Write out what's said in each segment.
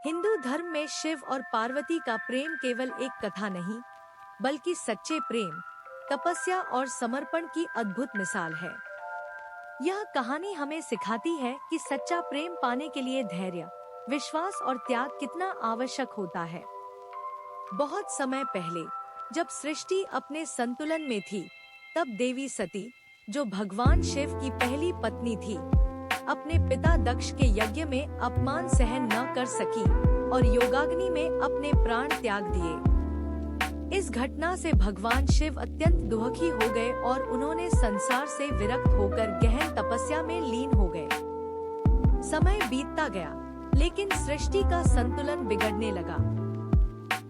हिंदू धर्म में शिव और पार्वती का प्रेम केवल एक कथा नहीं, बल्कि सच्चे प्रेम, तपस्या और समर्पण की अद्भुत मिसाल है। यह कहानी हमें सिखाती है कि सच्चा प्रेम पाने के लिए धैर्य, विश्वास और त्याग कितना आवश्यक होता है। बहुत समय पहले, जब सृष्टि अपने संतुलन में थी, तब देवी सती, जो भगवान शिव की पहली पत्नी थी, अपने पिता दक्ष के यज्ञ में अपमान सहन न कर सकी और योगाग्नि में अपने प्राण त्याग दिए। इस घटना से भगवान शिव अत्यंत दुखी हो गए और उन्होंने संसार से विरक्त होकर गहन तपस्या में लीन हो गए। समय बीतता गया, लेकिन सृष्टि का संतुलन बिगड़ने लगा।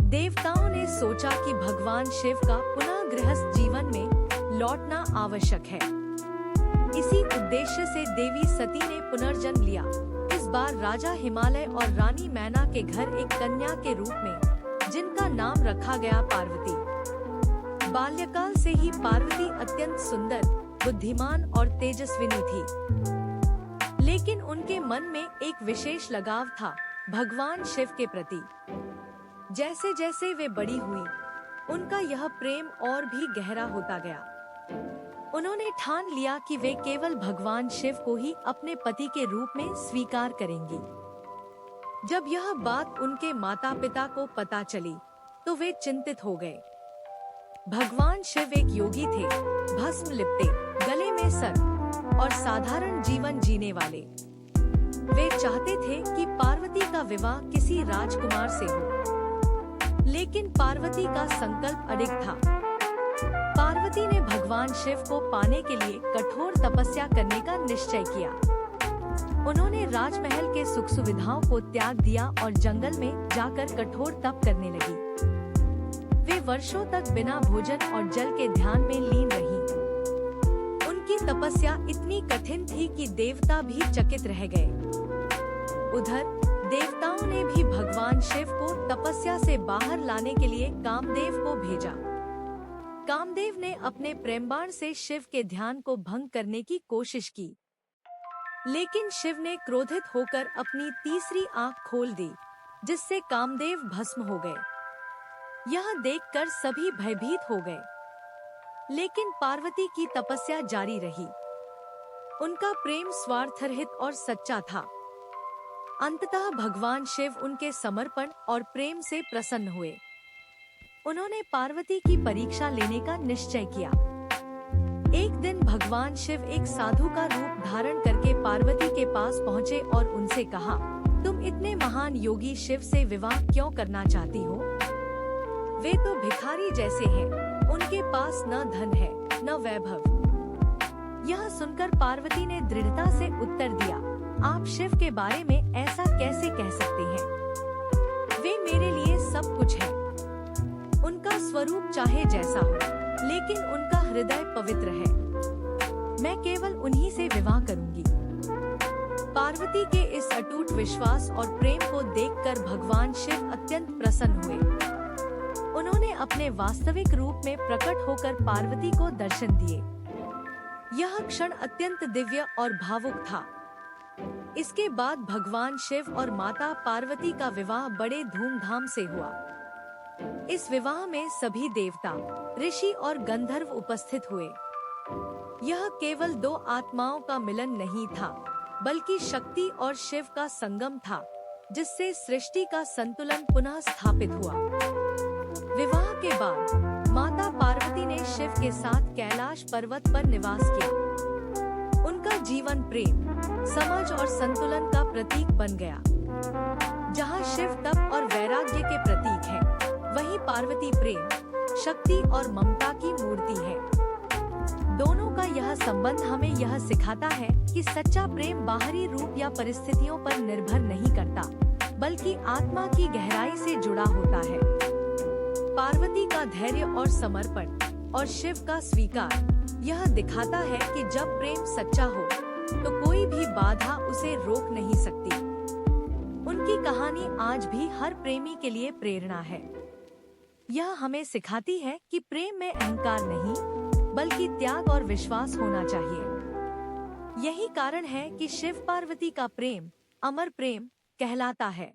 देवताओं ने सोचा कि भगवान शिव का पुनः गृहस्थ जीवन में लौटना आवश्यक है। इसी उद्देश्य से देवी सती ने पुनर्जन्म लिया। इस बार राजा हिमालय और रानी मैना के घर एक कन्या के रूप में, जिनका नाम रखा गया पार्वती। बाल्यकाल से ही पार्वती अत्यंत सुंदर, बुद्धिमान और तेजस्विनी थी, लेकिन उनके मन में एक विशेष लगाव था भगवान शिव के प्रति। जैसे जैसे वे बड़ी हुई, उनका यह प्रेम और भी गहरा होता गया। उन्होंने ठान लिया कि वे केवल भगवान शिव को ही अपने पति के रूप में स्वीकार करेंगी। जब यह बात उनके माता पिता को पता चली, तो वे चिंतित हो गए। भगवान शिव एक योगी थे, भस्म लिपटे, गले में सर्प और साधारण जीवन जीने वाले। वे चाहते थे कि पार्वती का विवाह किसी राजकुमार से हो, लेकिन पार्वती का संकल्प अडिग था। पार्वती ने भगवान शिव को पाने के लिए कठोर तपस्या करने का निश्चय किया। उन्होंने राजमहल के सुख सुविधाओं को त्याग दिया और जंगल में जाकर कठोर तप करने लगी। वे वर्षों तक बिना भोजन और जल के ध्यान में लीन रहीं। उनकी तपस्या इतनी कठिन थी कि देवता भी चकित रह गए। उधर देवताओं ने भी भगवान शिव को तपस्या से बाहर लाने के लिए कामदेव को भेजा। कामदेव ने अपने प्रेमबाण से शिव के ध्यान को भंग करने की कोशिश की, लेकिन शिव ने क्रोधित होकर अपनी तीसरी आंख खोल दी, जिससे कामदेव भस्म हो गए। यह देखकर सभी भयभीत हो गए, लेकिन पार्वती की तपस्या जारी रही। उनका प्रेम स्वार्थरहित और सच्चा था। अंततः भगवान शिव उनके समर्पण और प्रेम से प्रसन्न हुए। उन्होंने पार्वती की परीक्षा लेने का निश्चय किया। एक दिन भगवान शिव एक साधु का रूप धारण करके पार्वती के पास पहुँचे और उनसे कहा, तुम इतने महान योगी शिव से विवाह क्यों करना चाहती हो? वे तो भिखारी जैसे हैं, उनके पास न धन है, न वैभव। यह सुनकर पार्वती ने दृढ़ता से उत्तर दिया, आप शिव के बारे में ऐसा कैसे कह सकते हैं? वे मेरे लिए सब कुछ है। उनका स्वरूप चाहे जैसा हो, लेकिन उनका हृदय पवित्र है। मैं केवल उन्हीं से विवाह करूंगी। पार्वती के इस अटूट विश्वास और प्रेम को देखकर भगवान शिव अत्यंत प्रसन्न हुए। उन्होंने अपने वास्तविक रूप में प्रकट होकर पार्वती को दर्शन दिए। यह क्षण अत्यंत दिव्य और भावुक था। इसके बाद भगवान शिव और माता पार्वती का विवाह बड़े धूमधाम से हुआ। इस विवाह में सभी देवता, ऋषि और गंधर्व उपस्थित हुए। यह केवल दो आत्माओं का मिलन नहीं था, बल्कि शक्ति और शिव का संगम था, जिससे सृष्टि का संतुलन पुनः स्थापित हुआ। विवाह के बाद माता पार्वती ने शिव के साथ कैलाश पर्वत पर निवास किया। उनका जीवन प्रेम, समझ और संतुलन का प्रतीक बन गया। जहाँ शिव तप और वैराग्य के प्रतीक है, वहीं पार्वती प्रेम, शक्ति और ममता की मूर्ति है। दोनों का यह संबंध हमें यह सिखाता है कि सच्चा प्रेम बाहरी रूप या परिस्थितियों पर निर्भर नहीं करता, बल्कि आत्मा की गहराई से जुड़ा होता है। पार्वती का धैर्य और समर्पण और शिव का स्वीकार यह दिखाता है कि जब प्रेम सच्चा हो, तो कोई भी बाधा उसे रोक नहीं सकती। उनकी कहानी आज भी हर प्रेमी के लिए प्रेरणा है। यह हमें सिखाती है कि प्रेम में अहंकार नहीं, बल्कि त्याग और विश्वास होना चाहिए। यही कारण है कि शिव पार्वती का प्रेम अमर प्रेम कहलाता है।